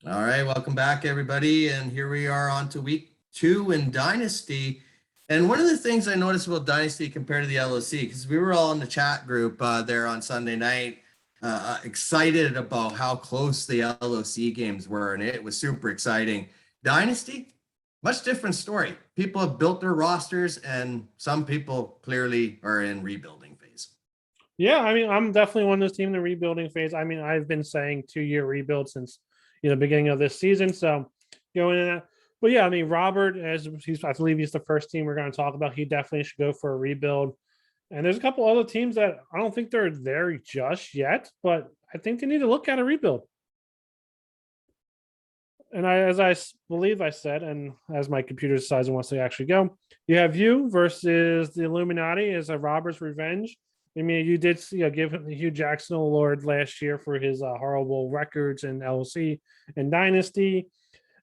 All right, welcome back, everybody. And here we are on to week 2 in Dynasty. And one of the things I noticed about Dynasty compared to the LOC, because we were all in the chat group there on Sunday night, excited about how close the LOC games were, and it was super exciting. Dynasty, much different story. People have built their rosters, and some people clearly are in rebuilding phase. Yeah, I mean, I'm definitely one of those teams in the rebuilding phase. I mean, I've been saying 2-year rebuild since beginning of this season. So going in that, but yeah, I mean, Robert, I believe he's the first team we're going to talk about. He definitely should go for a rebuild. And there's a couple other teams that I don't think they're there just yet, but I think they need to look at a rebuild. And as I believe I said, and as my computer decides it wants to actually go, you have you versus the Illuminati as a Robert's revenge. I mean, you did give him the Hugh Jackson Award last year for his horrible records in LC and Dynasty.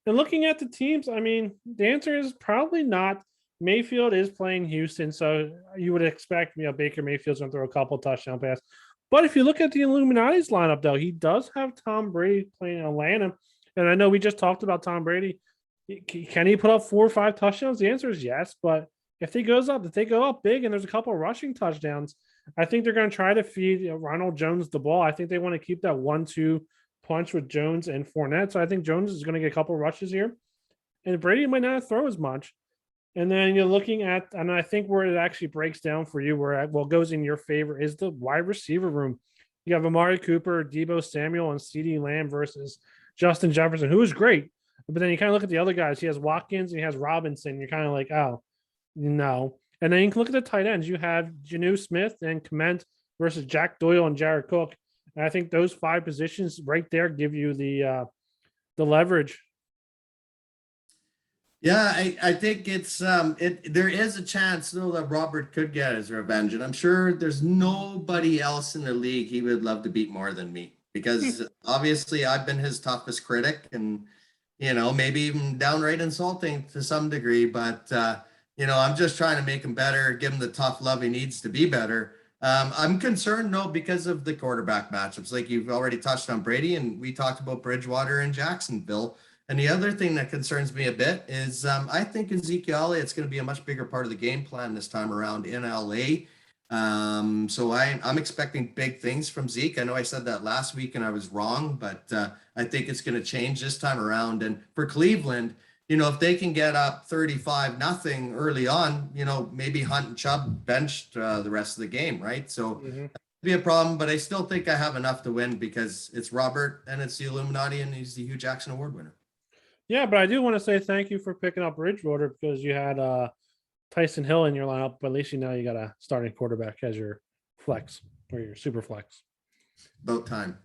And looking at the teams, I mean, the answer is probably not. Mayfield is playing Houston, so you would expect Baker Mayfield's going to throw a couple touchdown passes. But if you look at the Illuminati's lineup, though, he does have Tom Brady playing in Atlanta. And I know we just talked about Tom Brady. Can he put up 4 or 5 touchdowns? The answer is yes. But if they go up big and there's a couple of rushing touchdowns, I think they're going to try to feed Ronald Jones the ball. I think they want to keep that 1-2 punch with Jones and Fournette. So I think Jones is going to get a couple of rushes here. And Brady might not throw as much. And then you're looking at, and I think where it actually breaks down for you, goes in your favor is the wide receiver room. You have Amari Cooper, Deebo Samuel, and CeeDee Lamb versus Justin Jefferson, who is great. But then you kind of look at the other guys. He has Watkins and he has Robinson. You're kind of like, oh, no. And then you can look at the tight ends. You have Janu Smith and Clement versus Jack Doyle and Jared Cook. And I think those 5 positions right there give you the leverage. Yeah, I think there is a chance though that Robert could get his revenge, and I'm sure there's nobody else in the league he would love to beat more than me because obviously I've been his toughest critic, and maybe even downright insulting to some degree, but I'm just trying to make him better, give him the tough love he needs to be better. I'm concerned though because of the quarterback matchups, like you've already touched on Brady, and we talked about Bridgewater and Jacksonville. And the other thing that concerns me a bit is I think Ezekiel Elliott's going to be a much bigger part of the game plan this time around in LA. So I'm expecting big things from Zeke. I know I said that last week and I was wrong, but I think it's going to change this time around. And for Cleveland, if they can get up 35-0 early on, maybe Hunt and Chubb benched the rest of the game, right? So be a problem, but I still think I have enough to win because it's Robert and it's the Illuminati and he's the Hugh Jackson Award winner. Yeah, but I do want to say thank you for picking up Bridgewater because you had Tyson Hill in your lineup, but at least you got a starting quarterback as your flex or your super flex. About time.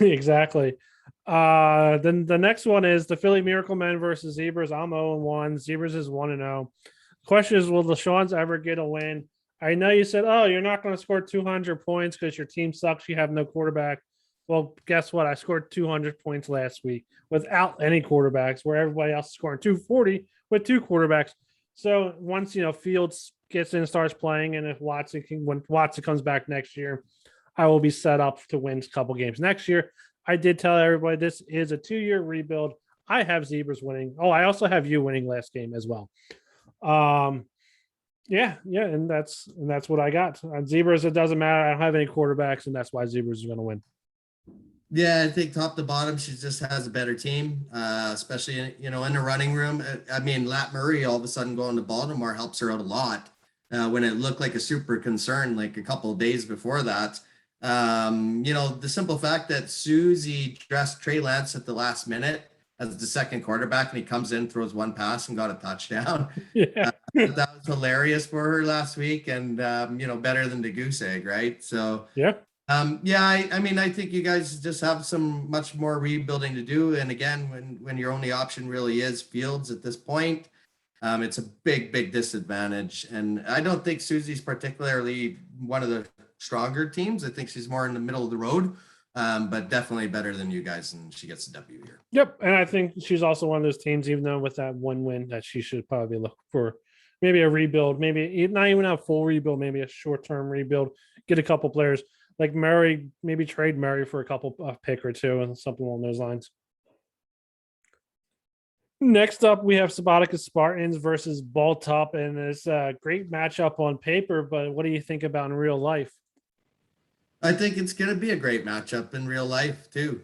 Exactly. Then the next one is the Philly Miracle Men versus Zebras. I'm 0-1. Zebras is 1-0. Question is, will the Shawns ever get a win? I know you said, oh, you're not going to score 200 points because your team sucks. You have no quarterback. Well, guess what? I scored 200 points last week without any quarterbacks, where everybody else is scoring 240 with 2 quarterbacks. So once Fields gets in and starts playing, and when Watson comes back next year, I will be set up to win a couple games next year. I did tell everybody this is a 2-year rebuild. I have Zebras winning. Oh, I also have you winning last game as well. Yeah, and that's what I got. On Zebras, it doesn't matter. I don't have any quarterbacks, and that's why Zebras is going to win. Yeah, I think top to bottom, she just has a better team, especially in the running room. I mean, Lat Murray all of a sudden going to Baltimore helps her out a lot when it looked like a super concern like a couple of days before that. The simple fact that Susie dressed Trey Lance at the last minute as the second quarterback, and he comes in, throws one pass, and got a touchdown. Yeah, that was hilarious for her last week, and better than the goose egg, right? So yeah. I mean, I think you guys just have some much more rebuilding to do. And again, when your only option really is Fields at this point, it's a big disadvantage. And I don't think Susie's particularly one of the stronger teams. I think she's more in the middle of the road, but definitely better than you guys, and she gets a W here. Yep, and I think she's also one of those teams, even though with that one win, that she should probably look for maybe a rebuild, maybe not even a full rebuild, maybe a short-term rebuild, get a couple players. Like Murray, maybe trade Murray for a couple of pick or two and something along those lines. Next up, we have Subotica Spartans versus Ball Top, and it's a great matchup on paper. But what do you think about in real life? I think it's going to be a great matchup in real life too.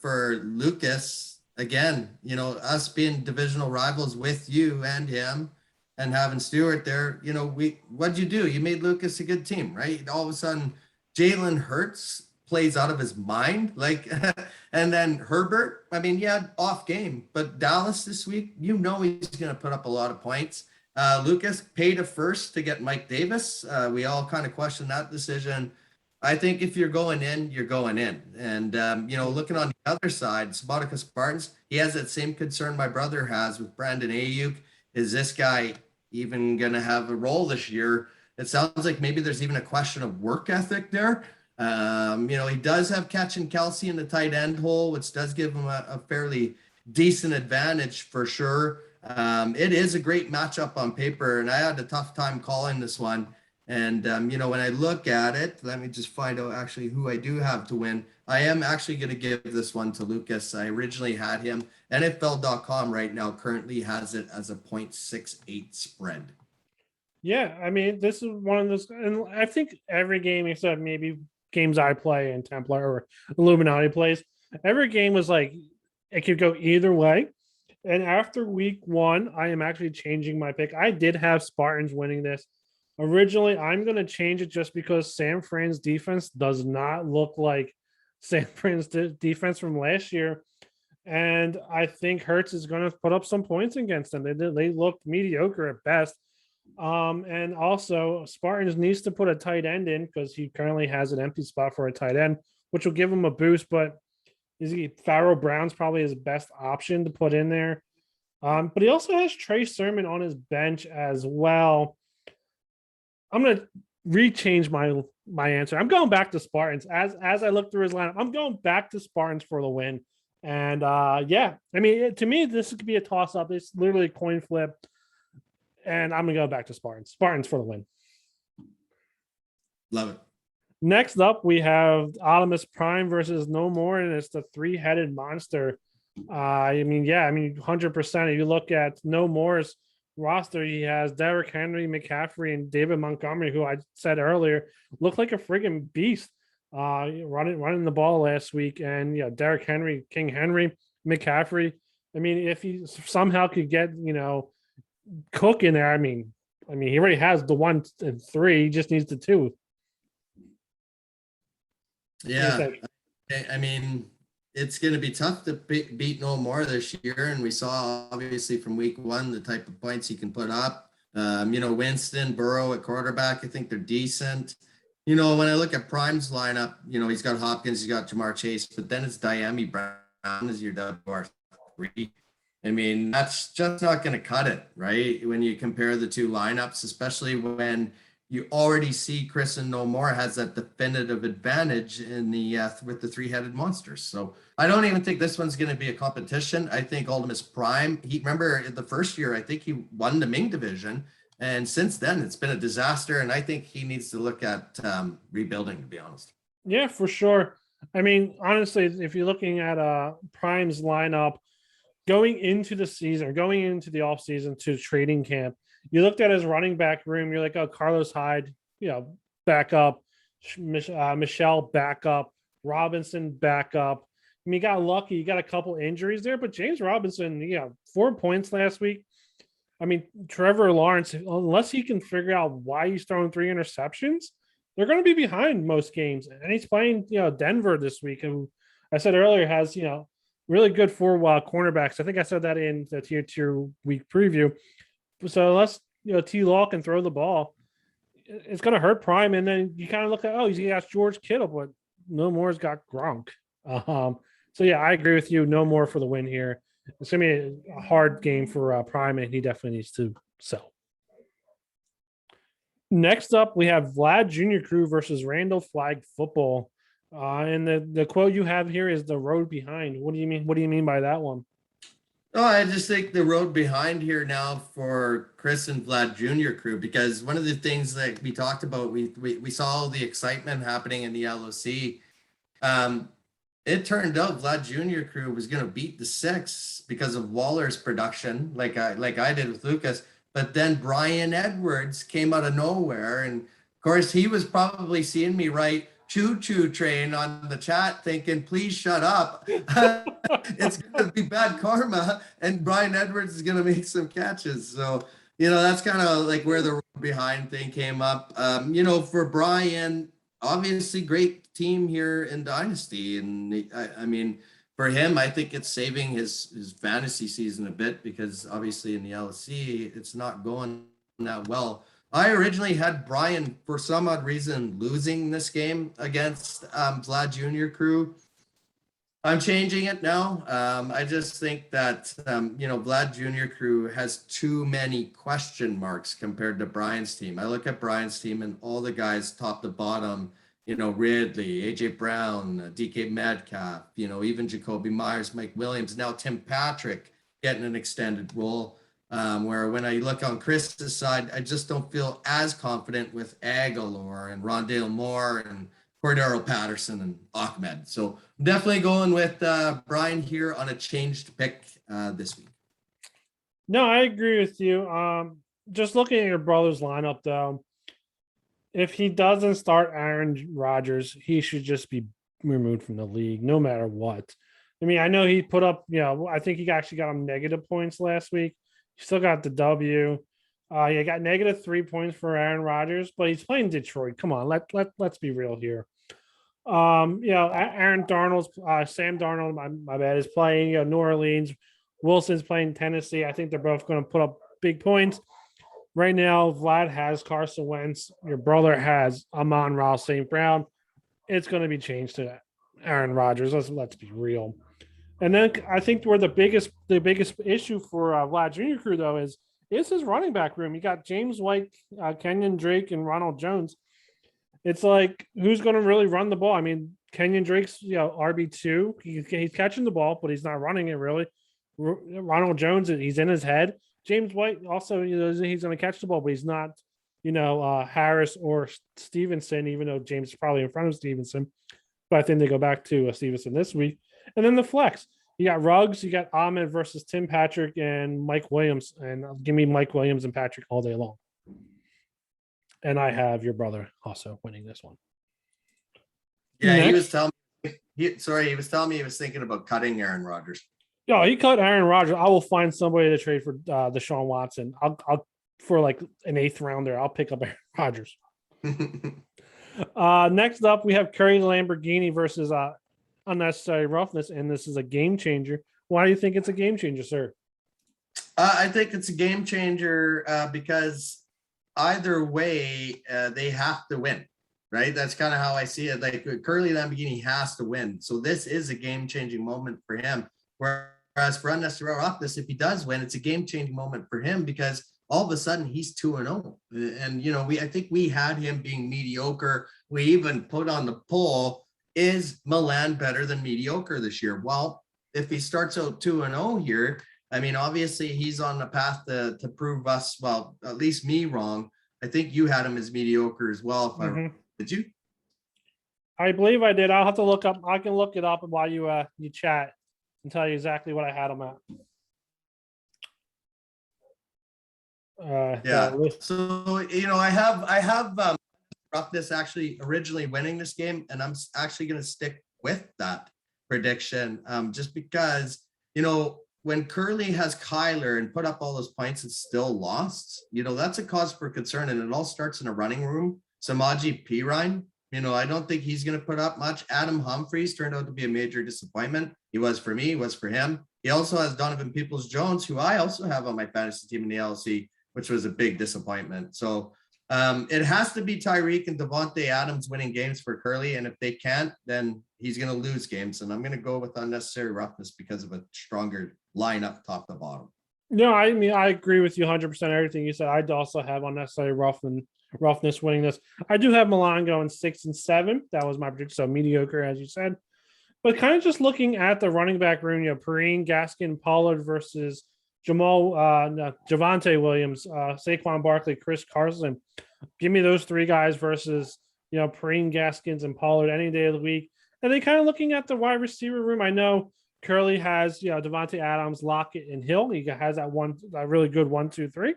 For Lucas, again, us being divisional rivals with you and him and having Stewart there, what'd you do? You made Lucas a good team, right? All of a sudden, Jalen Hurts plays out of his mind. Like, and then Herbert, I mean, yeah, off game, but Dallas this week, he's going to put up a lot of points. Lucas paid a first to get Mike Davis. We all kind of question that decision. I think if you're going in, you're going in. And, looking on the other side, Subotica Spartans, he has that same concern my brother has with Brandon Ayuk. Is this guy even going to have a role this year? It sounds like maybe there's even a question of work ethic there. He does have Catch and Kelsey in the tight end hole, which does give him a fairly decent advantage for sure. It is a great matchup on paper, and I had a tough time calling this one. And, when I look at it, let me just find out actually who I do have to win. I am actually going to give this one to Lucas. I originally had him. NFL.com right now currently has it as a 0.68 spread. Yeah, I mean, this is one of those, and I think every game except maybe games I play and Templar or Illuminati plays, every game was like it could go either way. And after week 1, I am actually changing my pick. I did have Spartans winning this. Originally, I'm going to change it just because San Fran's defense does not look like San Fran's defense from last year. And I think Hurts is going to put up some points against them. They looked mediocre at best. And also Spartans needs to put a tight end in because he currently has an empty spot for a tight end, which will give him a boost. But Pharaoh Brown's probably his best option to put in there. But he also has Trey Sermon on his bench as well. I'm gonna rechange my answer. I'm going back to Spartans. As I look through his lineup, I'm going back to Spartans for the win. And yeah, I mean, to me, this could be a toss-up. It's literally a coin flip. And I'm gonna go back to Spartans. Spartans for the win. Love it. Next up, we have Auldomus Prime versus No More, and it's the 3-headed monster. 100%. If you look at No More's roster, he has Derrick Henry, McCaffrey, and David Montgomery, who I said earlier looked like a friggin' beast running the ball last week. And Derrick Henry, King Henry, McCaffrey. I mean, if he somehow could get Cook in there, I mean, he already has the 1 and 3. He just needs the 2. Yeah, I mean, it's going to be tough to beat No More this year, and we saw obviously from week 1 the type of points he can put up. Winston, Burrow at quarterback, I think they're decent. When I look at Prime's lineup, he's got Hopkins, he's got Jamar Chase, but then it's Diami Brown as your WR3. I mean, that's just not going to cut it, right? When you compare the two lineups, especially when you already see Chris and No More has that definitive advantage in the with the 3-headed monsters. So I don't even think this one's going to be a competition. I think Auldomus Prime, remember the first year, I think he won the Ming division. And since then, it's been a disaster. And I think he needs to look at rebuilding, to be honest. Yeah, for sure. I mean, honestly, if you're looking at Prime's lineup going into the season or going into the offseason to training camp, you looked at his running back room. You're like, oh, Carlos Hyde, back up. Michelle, back up. Robinson, back up. I mean, you got lucky. You got a couple injuries there, but James Robinson, 4 points last week. I mean, Trevor Lawrence, unless he can figure out why he's throwing 3 interceptions, they're going to be behind most games. And he's playing, Denver this week, who I said earlier has, really good 4 cornerbacks. I think I said that in the tier 2 week preview. So unless T-Law can throw the ball, it's going to hurt Prime. And then you kind of look at, he got George Kittle, but No More's got Gronk. So yeah, I agree with you. No More for the win here. It's going to be a hard game for Prime, and he definitely needs to sell. Next up, we have Vlad Junior Crew versus Randall Flagg Football. And the quote you have here is the road behind. What do you mean? What do you mean by that one? Oh, I just think the road behind here now for Chris and Vlad Junior Crew, because one of the things that we talked about, we saw all the excitement happening in the LOC. it turned out Vlad Jr. crew was going to beat the six because of Waller's production, like I did with Lucas. But then Brian Edwards came out of nowhere, and of course he was probably seeing me write "choo choo train" on the chat, thinking, "Please shut up." It's going to be bad karma, and Brian Edwards is going to make some catches. So that's kind of like where the behind thing came up. For Brian, obviously great team here in Dynasty. And I mean, for him, I think it's saving his fantasy season a bit because obviously in the LC, it's not going that well. I originally had Brian, for some odd reason, losing this game against Vlad Jr. crew. I'm changing it now. I just think that, Vlad Jr. crew has too many question marks compared to Brian's team. I look at Brian's team and all the guys top to bottom, Ridley, AJ Brown, DK Metcalf, even Jacoby Myers, Mike Williams, now Tim Patrick getting an extended role. Where when I look on Chris's side, I just don't feel as confident with Aguilar and Rondale Moore and Cordero Patterson and Ahmed. So I'm definitely going with Brian here on a changed pick this week. No, I agree with you. Just looking at your brother's lineup, though, if he doesn't start Aaron Rodgers, he should just be removed from the league, no matter what. I mean, I know he put up, I think he actually got him negative points last week. He still got the W. He got negative 3 points for Aaron Rodgers, but he's playing Detroit. Come on, let's be real here. Aaron Darnold's Sam Darnold, my bad, is playing New Orleans. Wilson's playing Tennessee. I think they're both going to put up big points. Right now, Vlad has Carson Wentz. Your brother has Amon-Ra St. Brown. It's going to be changed to Aaron Rodgers. Let's be real. And then I think where the biggest issue for Vlad Jr. crew, though, is his running back room. You got James White, Kenyon Drake, and Ronald Jones. It's like, who's going to really run the ball? I mean, Kenyon Drake's RB2. He's catching the ball, but he's not running it really. Ronald Jones, he's in his head. James White also, he's going to catch the ball, but he's not, Harris or Stevenson, even though James is probably in front of Stevenson. But I think they go back to Stevenson this week. And then the flex. You got Ruggs, you got Ahmed versus Tim Patrick and Mike Williams. And give me Mike Williams and Patrick all day long. And I have your brother also winning this one. Yeah, next, he was telling me he was thinking about cutting Aaron Rodgers. Yeah, he cut Aaron Rodgers. I will find somebody to trade for Deshaun Watson. I'll for like an 8th rounder. I'll pick up Aaron Rodgers. Next up, we have Curry Lambeaugini versus Unnecessary Roughness, and this is a game changer. Why do you think it's a game changer, sir? I think it's a game changer because either way, they have to win, right? That's kind of how I see it. Like Curly Lambeaugini has to win. So this is a game-changing moment for him. Whereas for Unnecessary Roughness, if he does win, it's a game-changing moment for him because all of a sudden he's 2-0. And, I think we had him being mediocre. We even put on the poll, is Milan better than mediocre this year? Well, if he starts out 2-0 here, I mean, obviously he's on the path to prove us, well, at least me wrong. I think you had him as mediocre as well. Did you? I believe I did. I'll have to look up. I can look it up while you chat and tell you exactly what I had him at. So I have Roughness actually originally winning this game, and I'm actually going to stick with that prediction, just because when Curly has Kyler and put up all those points and still lost, that's a cause for concern, and it all starts in a running room. Samaje Perine, I don't think he's going to put up much. Adam Humphries turned out to be a major disappointment. He was for me, he was for him. He also has Donovan Peoples-Jones, who I also have on my fantasy team in the LC, which was a big disappointment. So it has to be Tyreek and Devontae Adams winning games for Curly. And if they can't, then he's going to lose games. And I'm going to go with Unnecessary Roughness because of a stronger lineup top to bottom. No, I mean, I agree with you 100% everything you said. I'd also have Unnecessary Roughness winning this. I do have Milan going 6 and 7. That was my prediction. So mediocre, as you said. But kind of just looking at the running back room, Perine, Gaskin, Pollard versus Javonte Williams, Saquon Barkley, Chris Carson. Give me those 3 guys versus, Perine, Gaskins, and Pollard any day of the week. And then kind of looking at the wide receiver room, I know Curley has, Devontae Adams, Lockett, and Hill. He has that really good 1, 2, 3.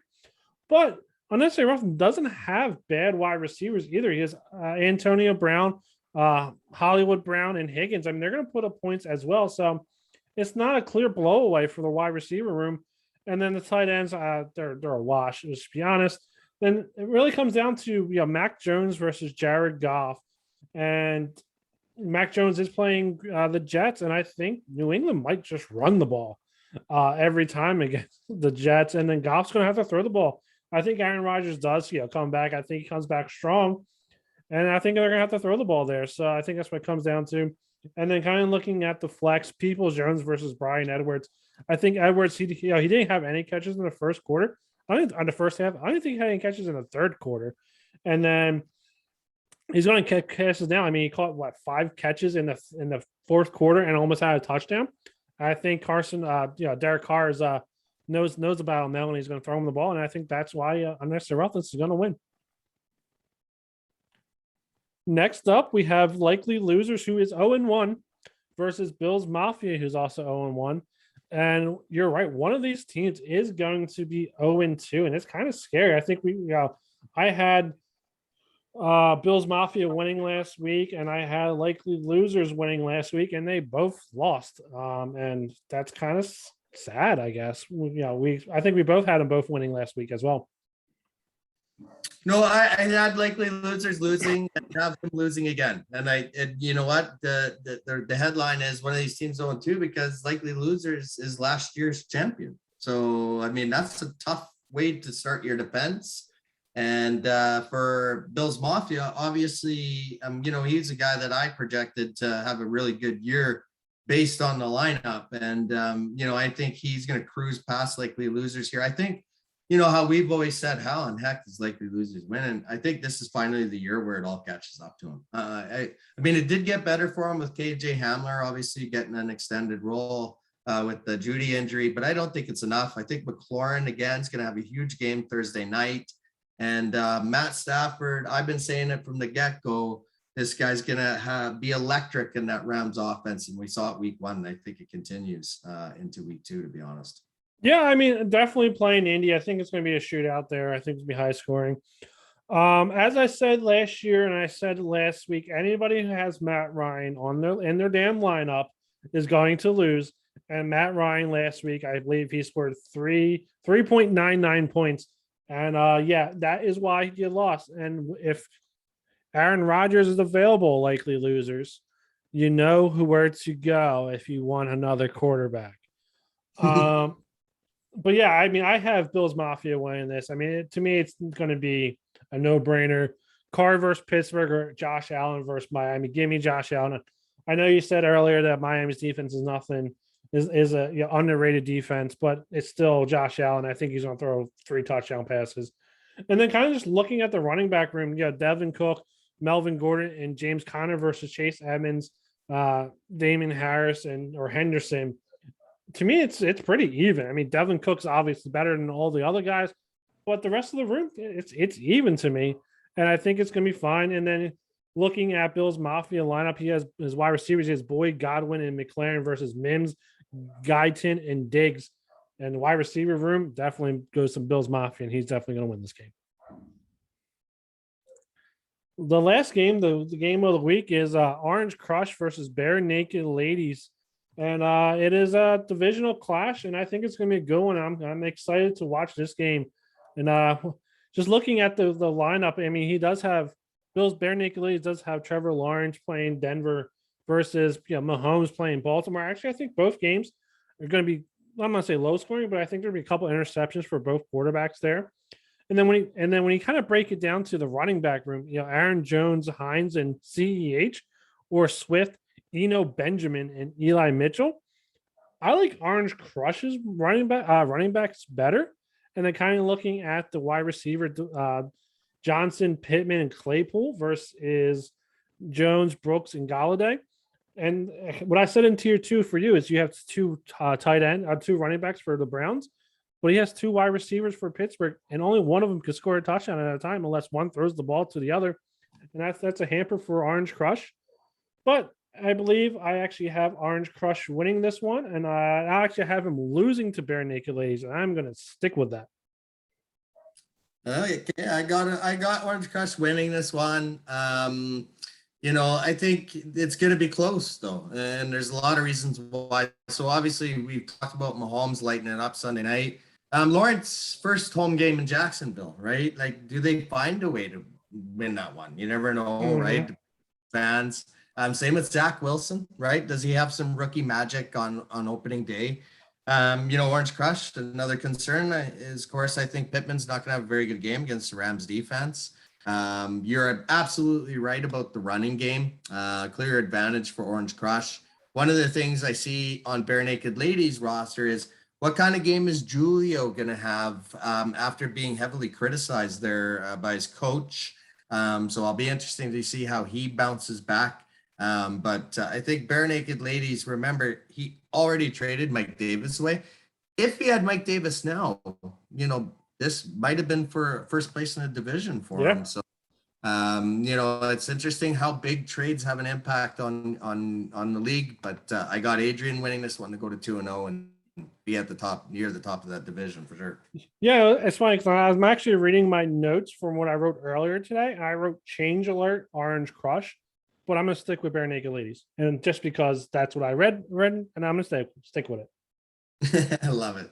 But unnecessary roughness doesn't have bad wide receivers either. He has Antonio Brown, Hollywood Brown, and Higgins. I mean, they're going to put up points as well. So it's not a clear blowaway for the wide receiver room. And then the tight ends, they're a wash. Let's be honest. Then it really comes down to Mac Jones versus Jared Goff, and Mac Jones is playing the Jets, and I think New England might just run the ball every time against the Jets, and then Goff's going to have to throw the ball. I think Aaron Rodgers does, come back. I think he comes back strong, and I think they're going to have to throw the ball there. So I think that's what it comes down to. And then kind of looking at the flex, Peoples-Jones versus Brian Edwards. I think Edwards, he didn't have any catches in the first quarter. I think on the first half, I don't think he had any catches in the third quarter. And then he's going to catch us now. I mean, he caught 5 catches in the fourth quarter and almost had a touchdown. I think Carson, Derek Carr is knows about him now, and he's going to throw him the ball. And I think that's why unnecessary roughness is going to win. Next up, we have likely losers, who is 0-1 versus Bills Mafia, who's also 0-1. And you're right, one of these teams is going to be 0-2, and it's kind of scary. I think I had Bills Mafia winning last week, and I had likely losers winning last week, and they both lost. And that's kind of sad, I guess. I think we both had them both winning last week as well. No, I had likely losers losing and have them losing again. And you know what? The headline is one of these teams 0-2 because likely losers is last year's champion. So, I mean, that's a tough way to start your defense. And for Bills Mafia, obviously, he's a guy that I projected to have a really good year based on the lineup. And, I think he's going to cruise past likely losers here. I think, how we've always said, how in heck does likely losers win? And I think this is finally the year where it all catches up to him. I mean, it did get better for him with KJ Hamler, obviously getting an extended role with the Judy injury, but I don't think it's enough. I think McLaurin, again, is going to have a huge game Thursday night. And Matt Stafford, I've been saying it from the get-go, this guy's going to be electric in that Rams offense. And we saw it week 1. And I think it continues into week 2, to be honest. Yeah, I mean, definitely playing Indy. I think it's going to be a shootout there. I think it's going to be high scoring. As I said last year and I said last week, anybody who has Matt Ryan in their damn lineup is going to lose. And Matt Ryan last week, I believe he scored 3.99 points. And that is why he lost. And if Aaron Rodgers is available, likely losers, where to go if you want another quarterback. But yeah, I mean, I have Bills Mafia winning this. I mean, to me, it's going to be a no-brainer. Carr versus Pittsburgh or Josh Allen versus Miami. Give me Josh Allen. I know you said earlier that Miami's defense is nothing, is a underrated defense, but it's still Josh Allen. I think he's going to throw 3 touchdown passes. And then kind of just looking at the running back room, Devin Cook, Melvin Gordon, and James Conner versus Chase Edmonds, Damon Harris, or Henderson. To me, it's pretty even. I mean, Devin Cook's obviously better than all the other guys, but the rest of the room, it's even to me, and I think it's going to be fine. And then looking at Bills Mafia lineup, he has his wide receivers, he has Boyd, Godwin, and McLaren versus Mims, Guyton, and Diggs. And the wide receiver room definitely goes to Bills Mafia, and he's definitely going to win this game. The last game, the game of the week, is Orange Crush versus Bare Naked Ladies. And it is a divisional clash, and I think it's going to be a good one. I'm excited to watch this game. And just looking at the lineup, I mean, he does have Bills Bare Naked Ladies does have Trevor Lawrence playing Denver versus Mahomes playing Baltimore. Actually, I think both games are going to be, I'm not going to say low scoring, but I think there'll be a couple interceptions for both quarterbacks there. And then when you kind of break it down to the running back room, Aaron Jones, Hines, and CEH, or Swift, Eno Benjamin, and Eli Mitchell. I like Orange Crush's running backs better. And then kind of looking at the wide receiver, Johnson, Pittman, and Claypool versus Jones, Brooks, and Galladay. And what I said in tier 2 for you is you have 2 2 running backs for the Browns, but he has 2 wide receivers for Pittsburgh, and only one of them could score a touchdown at a time unless one throws the ball to the other. And that's a hamper for Orange Crush. But I believe I actually have Orange Crush winning this one, and I actually have him losing to Bare Naked Ladies, and I'm going to stick with that. Okay, I got Orange Crush winning this one. I think it's going to be close though, and there's a lot of reasons why. So obviously we've talked about Mahomes lighting it up Sunday night. Lawrence first home game in Jacksonville, right? Like, do they find a way to win that one? You never know, right? Fans. Same with Zach Wilson, right? Does he have some rookie magic on opening day? Orange Crush, another concern is, of course, I think Pittman's not going to have a very good game against the Rams defense. You're absolutely right about the running game. Clear advantage for Orange Crush. One of the things I see on Bare Naked Ladies roster is what kind of game is Julio going to have after being heavily criticized there by his coach? So I'll be interesting to see how he bounces back. But I think Bare Naked Ladies, remember, he already traded Mike Davis away. If he had Mike Davis now, this might have been for first place in the division for him. So, it's interesting how big trades have an impact on the league. But I got Adrian winning this one to go to 2-0 and be at the top, near the top of that division for sure. Yeah, it's funny because I'm actually reading my notes from what I wrote earlier today. I wrote Change Alert, Orange Crush, but I'm going to stick with Bare Naked Ladies. And just because that's what I read, and I'm going to stick with it. I love it.